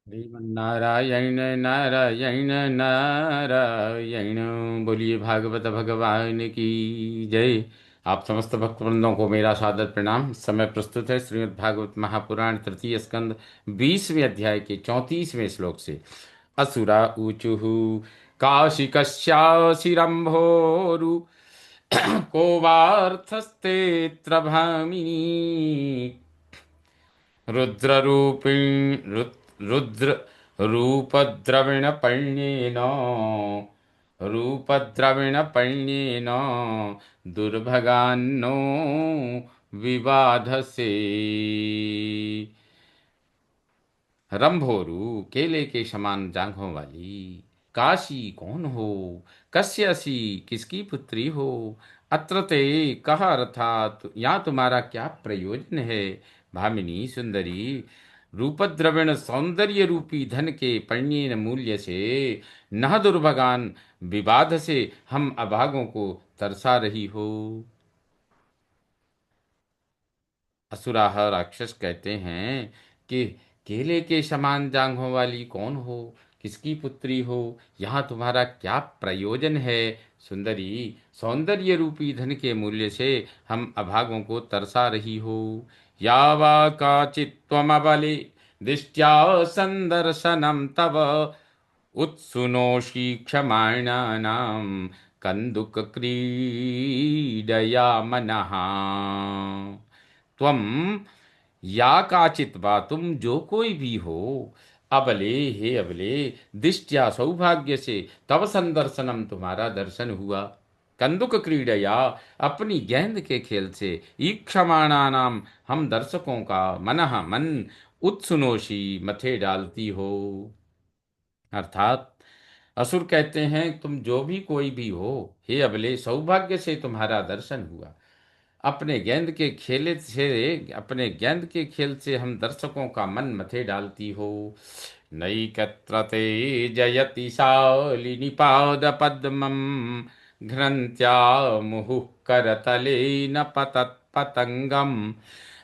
श्रीमन्नारायण नारायण नारायण। बोलिए भागवत भगवान की जय। आप समस्त भक्तवृंदों को मेरा सादर प्रणाम। इस समय प्रस्तुत है श्रीमद् भागवत महापुराण तृतीय स्कंद 20वें अध्याय के 34वें श्लोक से। असुरा ऊचुः काशिकस्याशिरम्भोरु को वार्थस्तेऽत्र भामिनी रुद्र रूपद्रविणपर्णेन दुर्भगान्नो विबाधसे। रंभोरु केले के समान जांघों वाली, काशी कौन हो, कस्यसी किसकी पुत्री हो, अत्रते कह अर्थात यहाँ तुम्हारा क्या प्रयोजन है। भामिनी सुंदरी, रूपद्रविण सौंदर्य रूपी धन के पर्णेन मूल्य से, नह दुर्भगान विवाद से हम अभागों को तरसा रही हो। असुराह राक्षस कहते हैं कि केले के समान जांघों वाली कौन हो, किसकी पुत्री हो, यहाँ तुम्हारा क्या प्रयोजन है। सुंदरी, सौंदर्य रूपी धन के मूल्य से हम अभागों को तरसा रही हो। यावा काचित् त्वमबले दृष्ट्या संदर्शनम तव उत्सुनोषि क्षमाणानां कंदुकक्रीडया मनः। त्वम या काचित बा, तुम जो कोई भी हो, अबले हे अबले, दिष्टया सौभाग्य से, तव संदर्शनम तुम्हारा दर्शन हुआ, कंदुक क्रीडया अपनी गेंद के खेल से, ईक्षमाणा नाम हम दर्शकों का मनः मन, उत्सुनोषी मथे डालती हो। अर्थात असुर कहते हैं तुम जो भी कोई भी हो, हे अबले, सौभाग्य से तुम्हारा दर्शन हुआ, अपने गेंद के खेल से हम दर्शकों का मन मथे डालती हो। नैकत्रते जयति शालिनी पाद पद्मं घ्रन्त्या मुहुः करतले न पतत् पतंगम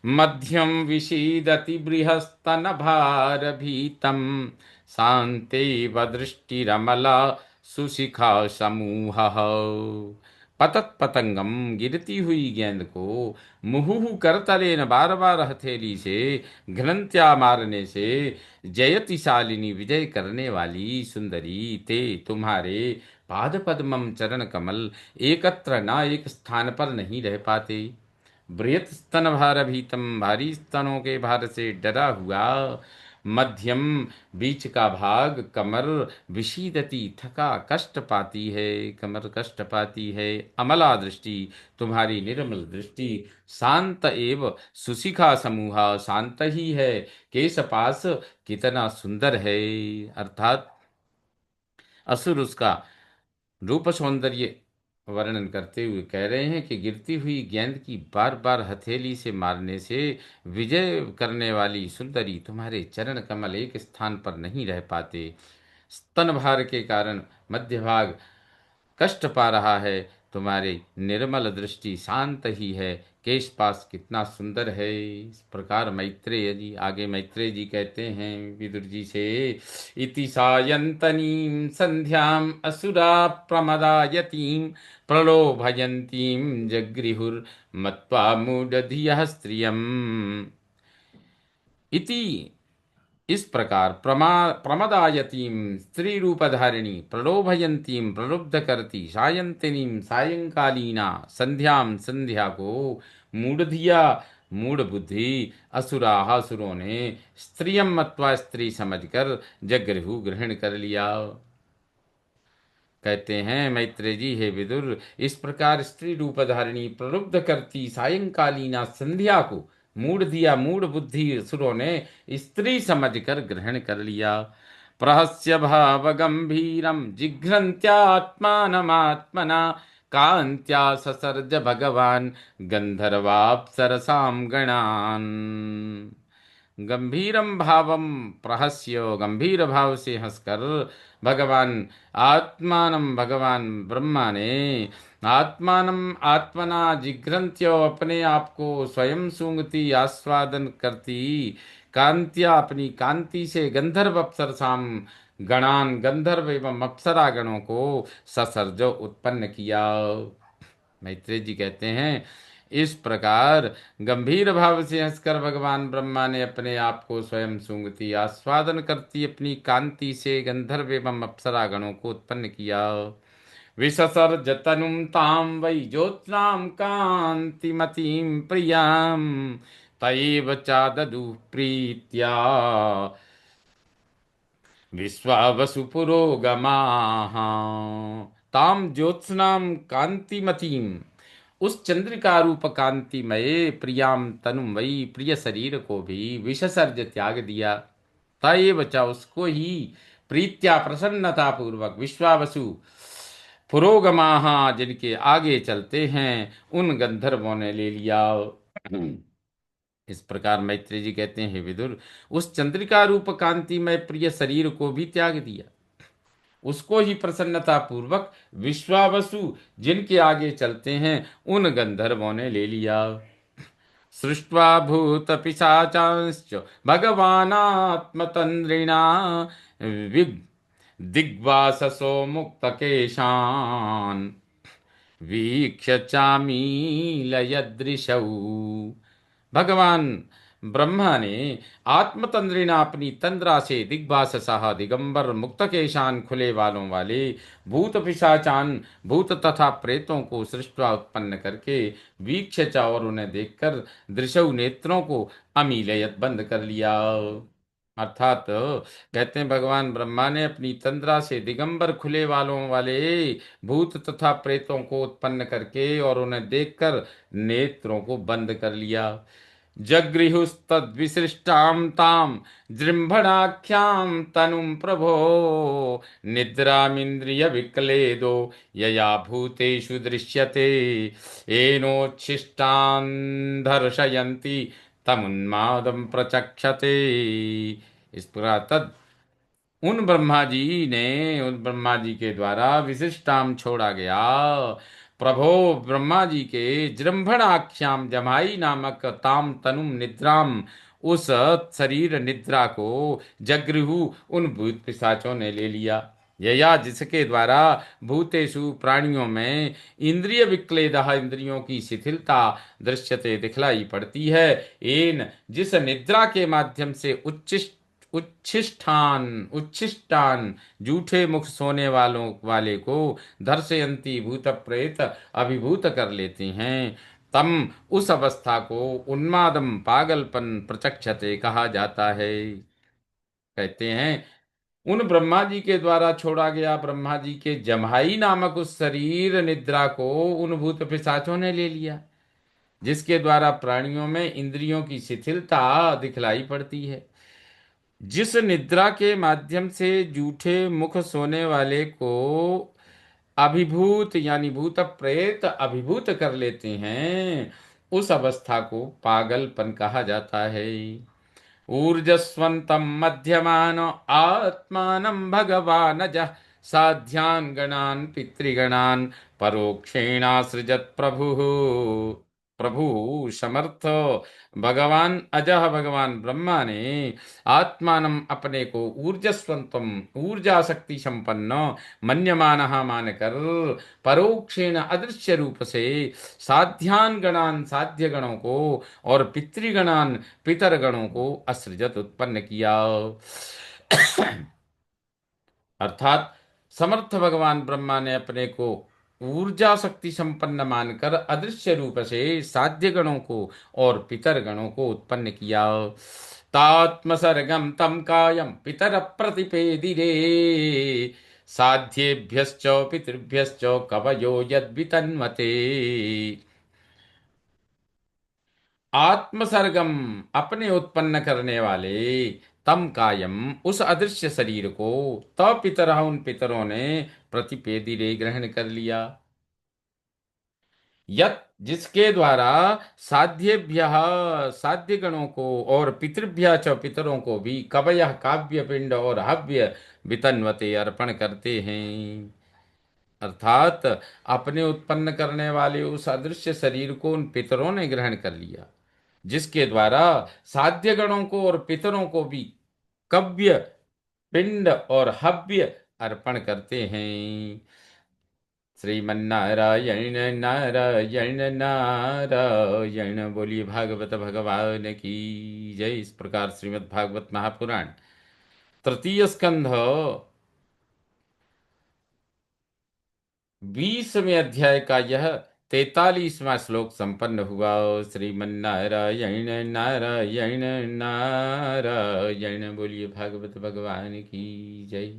मध्यम विषीदति बृहस्तनभारभीतं शान्तेव दृष्टिरमला सुशिखा समूहः। पतत पतंगम, गिरती हुई गेंद को, मुहुहु करतले न, बार बार हथेली से, घ्रंत्या मारने से, जयति शालिनी विजय करने वाली सुंदरी, ते तुम्हारे पाद पद्मम चरण कमल एकत्र ना एक स्थान पर नहीं रह पाते। बृहत स्तन भार भीतम, भारी स्तनों के भार से डरा हुआ, मध्यम बीच का भाग कमर, विषीदती थका कष्ट पाती है, कमर कष्ट पाती है, अमला दृष्टि तुम्हारी निर्मल दृष्टि, शांत एव सुशिखा समूहा, शांत ही है, केशपास कितना सुंदर है। अर्थात असुर उसका रूप सौंदर्य वर्णन करते हुए कह रहे हैं कि गिरती हुई गेंद की बार बार हथेली से मारने से विजय करने वाली सुंदरी तुम्हारे चरण कमल एक स्थान पर नहीं रह पाते। स्तन भार के कारण मध्य भाग कष्ट पा रहा है, तुम्हारी निर्मल दृष्टि शांत ही है, केश पास कितना सुंदर है। इस प्रकार मैत्रेय जी, आगे मैत्रेय जी कहते हैं विदुर जी से, इति सायंतनीं संध्याम असुरा प्रमदायतीं प्रलोभयन्तीं जगृहुर्मत्वा मूढ़धियः स्त्रियम्। इति इस प्रकार प्रमदायतीम, स्त्री रूपधारिणी, प्रलोभयंतीम, प्रलुब्ध करती, सायंतिनीम, सायंकालीना, संध्याम, संध्या को, मूढ़धिया, मूढ़ बुद्धि, असुराः असुरों ने, स्त्रियम मत्वा, स्त्री समझकर, जगृहु ग्रहण कर लिया। कहते हैं मैत्रेय जी, हे विदुर, इस प्रकार स्त्री रूपधारिणी, प्रलुब्ध करती, सायंकालीना संध्या को मूढ़ दिया, मूढ़ बुद्धि असुरों ने स्त्री समझकर ग्रहण कर लिया। प्रहस्य भाव गंभीरम जिघ्रन्त्यात्मानमात्मना कांत्या ससर्ज भगवान गंधर्वाप्सरसाम गणान। गंभीरम भावम प्रहस्य, गंभीर भाव से हंसकर, भगवान आत्मानम, भगवान ब्रह्मा ने, आत्मानम आत्मना जिघ्रंत्यो, अपने आप को स्वयं सूंघती, आस्वादन करती, कांत्या अपनी कांति से गंधर्व अप्सरसाम गणान गंधर्व एवं अप्सरा गणों को ससर्ज उत्पन्न किया। मैत्रेय जी कहते हैं, इस प्रकार गंभीर भाव से हंसकर भगवान ब्रह्मा ने अपने आप को स्वयं सुंगती आस्वादन करती अपनी कांति से गंधर्व एवं अप्सरा गणों को उत्पन्न किया। विससर्ज तनुं तां वै ज्योत्स्नां कान्तिमतीं प्रियां तयैव चाददुः प्रीत्या विश्वावसु पुरोगमाः। ताम ज्योत्स्नाम कांतिमतीम, उस चंद्रिका रूप कांतिमय प्रियाम तनुम वही प्रिय शरीर को भी विसर्ज त्याग दिया। तय बचा उसको ही प्रीत्या प्रसन्नता पूर्वक विश्वावसु पुरोगमाः, जिनके आगे चलते हैं उन गंधर्वों ने ले लिया। इस प्रकार मैत्रेय जी कहते हैं, हे विदुर, उस चंद्रिका रूप कांतिमय प्रिय शरीर को भी त्याग दिया, उसको ही प्रसन्नता पूर्वक विश्वावसु जिनके आगे चलते हैं उन गंधर्वों ने ले लिया। सृष्ट्वा भूत पिशाचांश्च भगवानात्मतन्द्रिणा विग दिग्वाससो मुक्त केशान वीक्ष्य चामीलयदृशौ। भगवान ब्रह्मा ने आत्मतंद्रिणा अपनी तंद्रा से दिग्भास सहा दिगंबर मुक्तकेशान खुले वालों वाले भूत पिशाचान भूत तथा प्रेतों को सृष्टवा उत्पन्न करके वीक्षचा और उन्हें देखकर दृशौ नेत्रों को अमीलयत बंद कर लिया। अर्थात कहते हैं, भगवान ब्रह्मा ने अपनी तंद्रा से दिगंबर खुले वालों वाले भूत तथा प्रेतों को उत्पन्न करके और उन्हें देखकर नेत्रों को बंद कर लिया। जगृहुस्तद्विसृष्टां तां जृम्भणाख्यां तनुं प्रभो निद्रामिन्द्रियविक्लेदो यया भूतेषु दृश्यते येनोच्छिष्टान् दर्शयन्ति तमुन्मादं प्रचक्षते। इस प्रकार तद उन ब्रह्मा जी के द्वारा विशिष्टाम छोड़ा गया। प्रभो ब्रह्मा जी के जृंभणाख्याम जमाई नामक ताम तनुम निद्राम, उस शरीर निद्रा को जगृहु उन भूत पिशाचों ने ले लिया। यया जिसके द्वारा भूतेषु प्राणियों में इंद्रिय विक्लेदः इंद्रियों की शिथिलता दृश्यते दिखलाई पड़ती है। एन जिस निद्रा के माध्यम से उच्छिष्टान जूठे मुख सोने वालों वाले को दर्शयंती भूत प्रेत अभिभूत कर लेते हैं, तम उस अवस्था को उन्मादम पागलपन प्रचक्षते कहा जाता है। कहते हैं, उन ब्रह्मा जी के द्वारा छोड़ा गया ब्रह्मा जी के जम्हाई नामक उस शरीर निद्रा को उन भूत पिशाचों ने ले लिया, जिसके द्वारा प्राणियों में इंद्रियों की शिथिलता दिखलाई पड़ती है। जिस निद्रा के माध्यम से जूठे मुख सोने वाले को अभिभूत यानी भूत प्रेत अभिभूत कर लेते हैं, उस अवस्था को पागलपन कहा जाता है। ऊर्जस्वन्तं मध्यमान आत्मानं भगवानजः साध्यान् गणान् पितृगणान् परोक्षेणासृजत् प्रभुः। प्रभु समर्थ भगवान अजह भगवान ब्रह्मा ने आत्मानम अपने को ऊर्जस्वंतम ऊर्जा शक्ति संपन्न मन्यमानः मानकर परोक्षेण अदृश्य रूप से साध्यान गणान साध्य गणों को और पितृगणान पितर गणों को असृजत उत्पन्न किया। अर्थात समर्थ भगवान ब्रह्मा ने अपने को ऊर्जा शक्ति संपन्न मानकर अदृश्य रूप से साध्य गणों को और पितर गणों को उत्पन्न किया। तात्मसर्गम तम कायम पितर प्रतिपेदिरे साध्येभ्यश्च पितृभ्यश्च कवयो यद्वितन्वते। आत्मसर्गम अपने उत्पन्न करने वाले, तम कायम उस अदृश्य शरीर को, तब पितर उन पितरों ने प्रतिपेदी रे ग्रहण कर लिया। यत जिसके द्वारा साध्येभ्य साध्य गणों को और पितृभ्य च पितरों को भी कवय काव्य पिंड और हव्य वितन्वते अर्पण करते हैं। अर्थात अपने उत्पन्न करने वाले उस अदृश्य शरीर को उन पितरों ने ग्रहण कर लिया जिसके द्वारा साध्य गणों को और पितरों को भी कव्य, पिंड और हव्य अर्पण करते हैं। श्रीमन्नारायण नारायण नारायण, बोलिए भागवत भगवान की जय। इस प्रकार श्रीमद् भागवत महापुराण तृतीय स्कंध 20वें अध्याय का यह 43वां श्लोक संपन्न हुआ। श्रीमन्नारायण नारायण नारायण, बोलिए भागवत भगवान की जय।